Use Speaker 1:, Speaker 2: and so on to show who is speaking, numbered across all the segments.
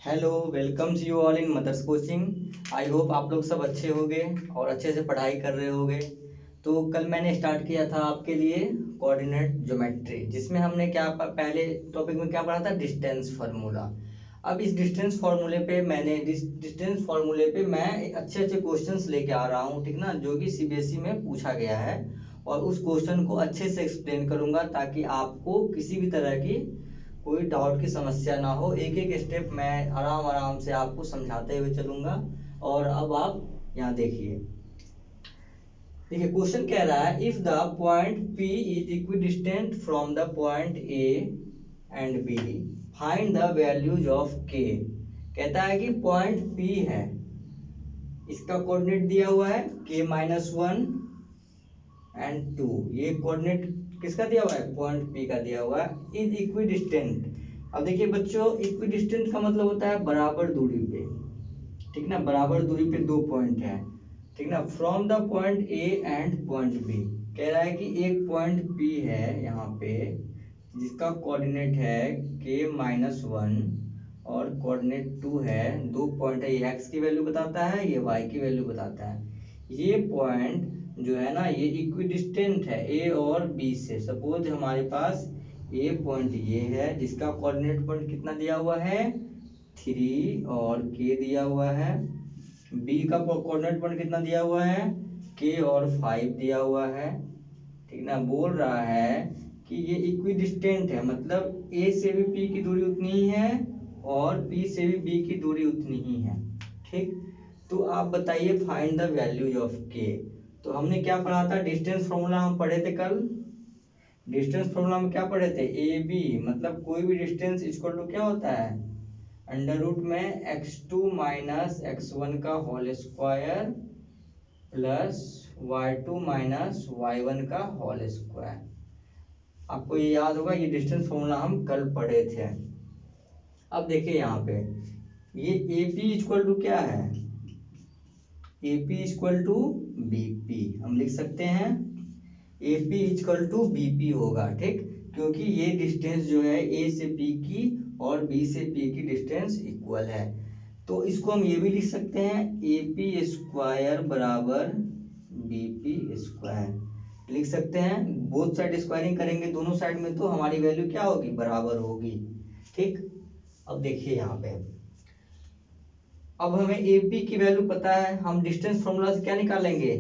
Speaker 1: Hello, welcomes you all in mother's coaching. I hope आप लोग सब अच्छे होंगे और अच्छे से पढ़ाई कर रहे होंगे। तो कल मैंने स्टार्ट किया था आपके लिए कोऑर्डिनेट ज्योमेट्री, जिसमें हमने क्या पहले टॉपिक में क्या पढ़ा था, डिस्टेंस फार्मूला। अब इस डिस्टेंस फार्मूले पे डिस्टेंस फार्मूले पे मैं अच्छे अच्छे क्वेश्चंस लेके आ रहा हूँ, ठीक ना, जो कि सीबीएसई में पूछा गया है। और उस क्वेश्चन को अच्छे से एक्सप्लेन करूंगा ताकि आपको किसी भी तरह की कोई डाउट की समस्या ना हो। एक एक स्टेप मैं आराम आराम से आपको समझाते हुए चलूंगा। और अब आप यहाँ देखिए, देखिए क्वेश्चन कह रहा है, if the point P is equidistant from the point A and B, find the values of K। कहता है कि पॉइंट P है, इसका कोऑर्डिनेट दिया हुआ है K-1 एंड 2। ये कोऑर्डिनेट किसका दिया हुआ है, पॉइंट P का दिया हुआ है। Is equidistant. अब देखिए बच्चों, इक्विडिस्टेंट का मतलब होता है बराबर दूरी पे, ठीक ना, बराबर दूरी पे दो पॉइंट है, ठीक ना, from the point A and point B। कह रहा है कि एक पॉइंट P है यहाँ पे, जिसका कोऑर्डिनेट है K-1 और कोऑर्डिनेट 2 है। दो पॉइंट है, ये x की वैल्यू बताता है, ये y की वैल्यू बताता है। ये पॉइंट जो है ना, ये इक्विडिस्टेंट है A और B से। सपोज हमारे पास A पॉइंट ये है, जिसका कोऑर्डिनेट पॉइंट कितना दिया हुआ है, 3 और K दिया हुआ है। B का कोऑर्डिनेट पॉइंट कितना दिया हुआ है, K और 5 दिया हुआ है, ठीक ना। बोल रहा है कि ये इक्विडिस्टेंट है, मतलब A से भी P की दूरी उतनी ही है और P से भी B की दूरी उतनी ही है, ठीक। तो आप बताइए find the values of K। तो हमने क्या पढ़ा था, डिस्टेंस फॉर्मूला हम पढ़े थे कल। डिस्टेंस फॉर्मूला में क्या पढ़े थे, ए बी, मतलब कोई भी डिस्टेंस इक्वल टू क्या होता है, अंडर रूट में x2 माइनस x1 का whole square plus y2 minus y1 का होल स्क्वायर। आपको ये याद होगा, ये डिस्टेंस फॉर्मूला हम कल पढ़े थे। अब देखिए यहाँ पे, ये ए पी इक्वल टू क्या है, A P equal to B P. हम लिख सकते हैं A P equal to B P होगा, ठीक, क्योंकि ये डिस्टेंस जो है ए से पी की और बी से पी की डिस्टेंस इक्वल है। तो इसको हम ये भी लिख सकते हैं, ए पी स्क्वायर बराबर बी पी स्क्वायर लिख सकते हैं। बोथ साइड स्क्वायरिंग करेंगे दोनों साइड में, तो हमारी वैल्यू क्या होगी, बराबर होगी, ठीक। अब देखिए यहाँ पे, अब हमें AP की वैल्यू पता है, हम डिस्टेंस फॉर्मूला से क्या निकालेंगे,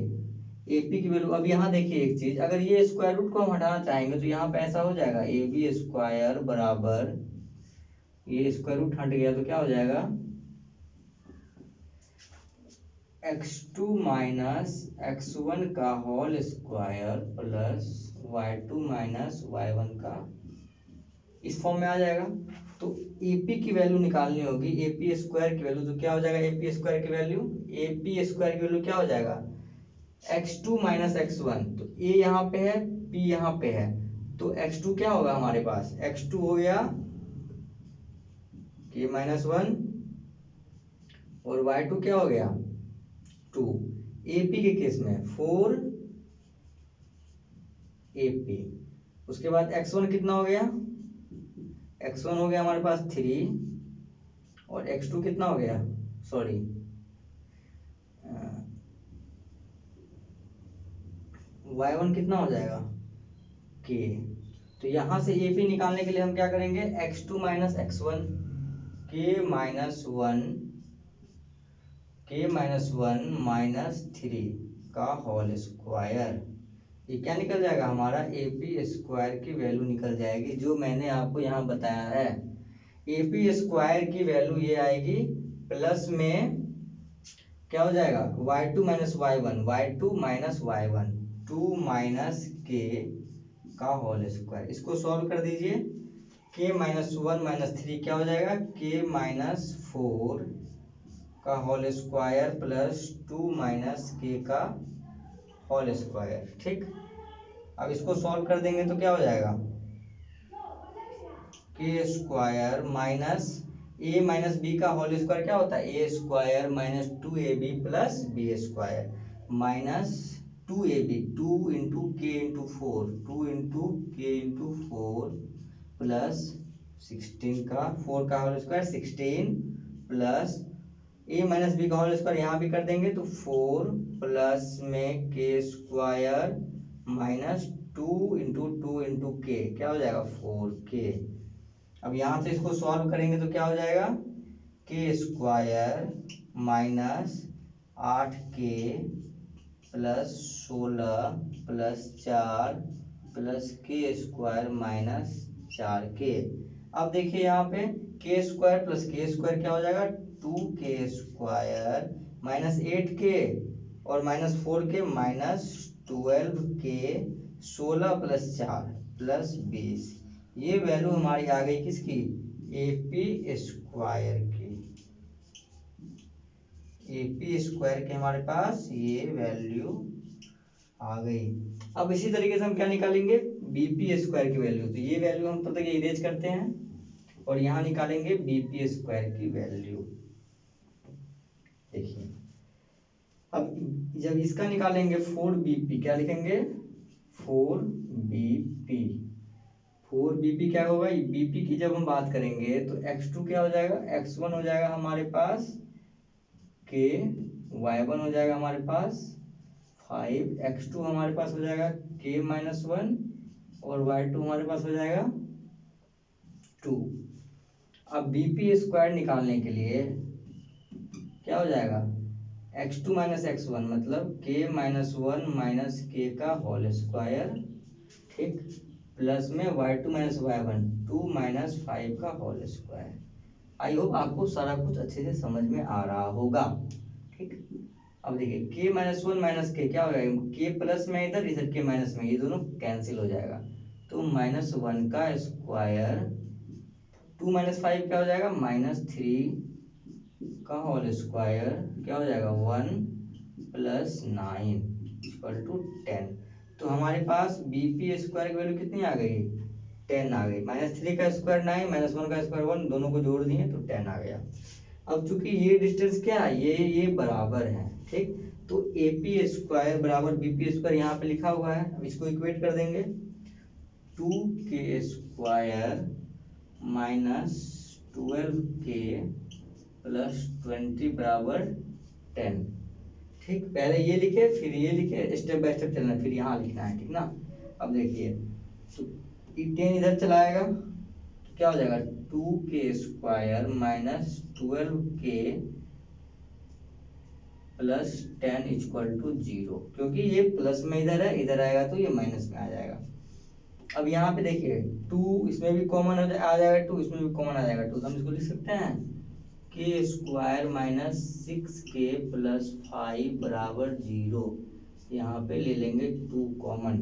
Speaker 1: AP की वैल्यू। अब यहाँ देखिए एक चीज, अगर ये स्क्वायर रूट को हम हटाना चाहेंगे तो यहाँ पे ऐसा हो जाएगा, ए बी स्क्वायर बराबर, ये स्क्वायर रूट हट गया तो क्या हो जाएगा, x2 माइनस x1 का whole square plus y2 minus y1 का, इस फॉर्म में आ जाएगा। तो AP की वैल्यू निकालनी होगी, AP स्क्वायर की वैल्यू। तो क्या हो जाएगा, AP स्क्वायर की वैल्यू, AP स्क्वायर की वैल्यू क्या हो जाएगा, x2 माइनस x1। तो A यहाँ पे है, P यहाँ पे है, तो x2 क्या होगा हमारे पास, x2 हो गया K-1 और y2 क्या हो गया 2। AP के केस में 4 AP। उसके बाद x1 कितना हो गया, x1 हो गया हमारे पास 3 और x2 कितना हो गया, सॉरी y1 कितना हो जाएगा k। तो यहां से AP निकालने के लिए हम क्या करेंगे, x2 minus x1, k-1 minus 3 का होल स्क्वायर। ये क्या निकल जाएगा हमारा, AP स्क्वायर की वैल्यू निकल जाएगी, जो मैंने आपको यहाँ बताया है। AP स्क्वायर की वैल्यू ये आएगी, प्लस में क्या हो जाएगा, y2 minus y1, 2 minus k का होल स्क्वायर। इसको सॉल्व कर दीजिए, k-1 माइनस 3 क्या हो जाएगा, k-4 का whole square plus 2 minus k का होल स्क्वायर, ठीक। अब इसको सॉल्व कर देंगे तो क्या हो जाएगा, k square minus a minus B का होल स्क्वायर क्या होता है, a square minus 2ab plus B square minus 2ab, 2 into K into 4, 2 into K into 4 plus 16 का 4 का whole square 16 plus A minus B का होल स्क्वायर यहाँ भी कर देंगे तो 4 प्लस में के स्क्वायर माइनस 2 के क्या हो जाएगा 4k। अब यहाँ से इसको सॉल्व करेंगे तो क्या हो जाएगा K square minus 8k plus 16 plus 4 plus के स्क्वायर माइनस 4k। अब देखिए यहाँ पे के स्क्वायर प्लस के स्क्वायर क्या हो जाएगा 2k स्क्वायर माइनस 8k और minus 4k minus 12k 16 plus 4 plus 20। ये वैल्यू हमारी आ गई किसकी एपी स्क्वायर की। एपी स्क्वायर के हमारे पास ये वैल्यू आ गई। अब इसी तरीके से हम क्या निकालेंगे बीपी स्क्वायर की वैल्यू। तो ये वैल्यू हम तब तक इरेज करते हैं और यहाँ निकालेंगे बीपी स्क्वायर की वैल्यू। देखिए अब जब इसका निकालेंगे 4bp क्या लिखेंगे 4bp। 4bp क्या होगा bp की जब हम बात करेंगे तो x2 क्या हो जाएगा x1 हो जाएगा हमारे पास k y1 हो जाएगा हमारे पास 5x2 हमारे पास हो जाएगा k माइनस 1 और y2 हमारे पास हो जाएगा 2। अब bp स्क्वायर निकालने के लिए क्या हो जाएगा x2 माइनस x1 मतलब k माइनस 1 माइनस k का होल स्क्वायर ठीक प्लस में y2 माइनस y1 2 माइनस 5 का होल स्क्वायर। आई होप आपको सारा कुछ अच्छे से समझ में आ रहा होगा ठीक। अब देखिए k माइनस 1 माइनस k क्या हो जाएगा k प्लस में इधर k माइनस में ये दोनों कैंसिल हो जाएगा तो माइनस 1 का स्क्वायर 2 माइनस 5 क्या हो जाएगा माइनस 3 का होल स्क्वायर क्या हो जाएगा 1 प्लस 9 इक्वल टू 10। तो हमारे पास बीपी स्क्वायर की वैल्यू कितनी आ गई 10 आ गई। माइनस 3 का स्क्वायर 9 माइनस 1 का स्क्वायर 1 दोनों को जोड़ दिए तो 10 आ गया। अब चूंकि ये डिस्टेंस क्या है ये बराबर है ठीक तो एपी स्क्वायर बराबर बीपी स्क्वायर यहाँ पे लिखा हुआ है। अब इसको इक्वेट कर देंगे 2k square minus 12k plus 20 बराबर 10 ठीक। पहले ये लिखे फिर ये लिखे स्टेप बाय स्टेप चलना फिर यहाँ लिखना है ठीक ना। अब देखिए तो 10 इधर चलाएगा तो क्या हो जाएगा 2k square minus 12k plus 10 equal to 0 क्योंकि ये प्लस में इधर है इधर आएगा तो ये माइनस में आ जाएगा। अब यहाँ पे देखिए 2 इसमें भी कॉमन आ जाएगा 2 इसमें भी कॉमन आ जाएगा 2 तो हम इसको लिख सकते हैं के स्क्वायर माइनस 6k प्लस 5 बराबर 0। यहाँ पे ले लेंगे 2 कॉमन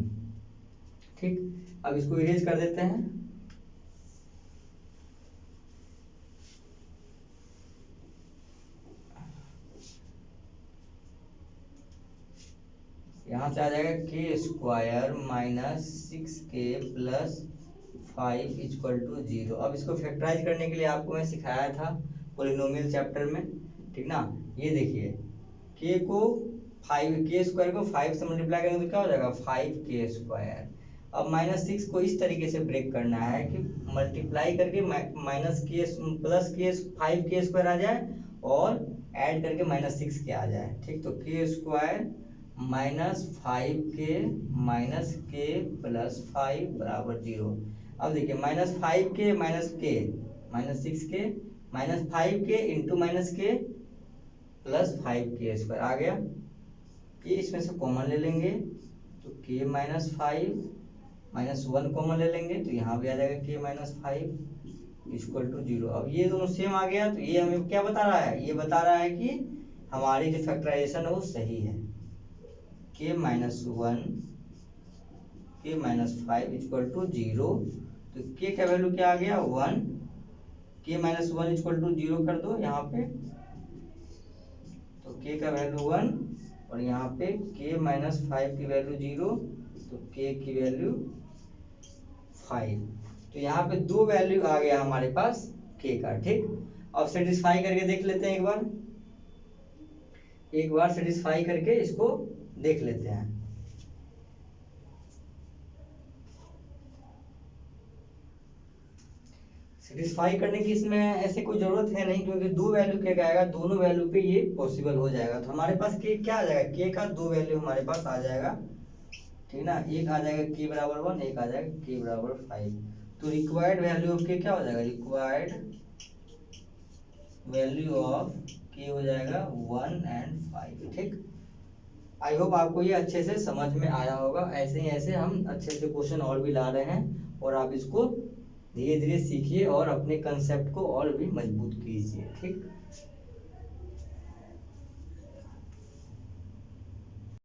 Speaker 1: ठीक। अब इसको इरेज कर देते हैं यहाँ से आ जाएगा K square minus 6k plus 5 equal to 0। अब इसको फैक्टराइज करने के लिए आपको मैं सिखाया था पॉलिनोमियल चैप्टर में ठीक ना। ये देखिए के को 5 के स्क्वायर को 5 से मल्टीप्लाई करेंगे तो क्या हो जाएगा 5k स्क्वायर। अब माइनस 6 को इस तरीके से ब्रेक करना है कि मल्टीप्लाई करके माइनस के प्लस के 5k स्क्वायर आ जाए और ऐड करके माइनस 6k आ जाए ठीक। तो k square minus 5k minus k plus 5 बराबर 0। अब देखिए minus 5k minus k minus 6k minus 5k into minus k plus 5k square आ गया। ये इसमें से कॉमन ले लेंगे तो k माइनस 5 माइनस 1 कॉमन ले लेंगे तो यहाँ भी आ जाएगा k माइनस 5 इक्वल टू 0। अब ये दोनों सेम आ गया तो ये हमें क्या बता रहा है ये बता रहा है कि हमारी जो फैक्टराइजेशन है वो सही है। k minus 1 k minus 5 equal to 0 तो k का वैल्यू क्या आ गया 1 k माइनस 1 इक्वल टू 0 कर दो यहाँ पे तो k का वैल्यू 1 और यहाँ पे k माइनस 5 की वैल्यू 0 तो k की वैल्यू 5। तो यहाँ पे दो वैल्यू आ गया हमारे पास k का ठीक। अब सेटिस्फाई करके देख लेते हैं एक बार सेटिस्फाई करके इसको देख लेते हैं। सेटिस्फाई करने की इसमें ऐसे कोई जरूरत है नहीं, क्योंकि दो वैल्यू के आएगा, दोनों वैल्यू पे ये पॉसिबल हो जाएगा। तो हमारे पास के क्या आ जाएगा, के का दो वैल्यू हमारे पास आ जाएगा, ठीक ना। एक आ जाएगा के बराबर 1, एक आ जाएगा के बराबर 5। तो रिक्वायर्ड वैल्यू ऑफ के क्या हो जाएगा, रिक्वायर्ड वैल्यू ऑफ के हो जाएगा 1 एंड 5। ठीक, आई होप आपको ये अच्छे से समझ में आया होगा। ऐसे ही ऐसे हम अच्छे से क्वेश्चन और भी ला रहे हैं, और आप इसको धीरे धीरे सीखिए और अपने कंसेप्ट को और भी मजबूत कीजिए। ठीक।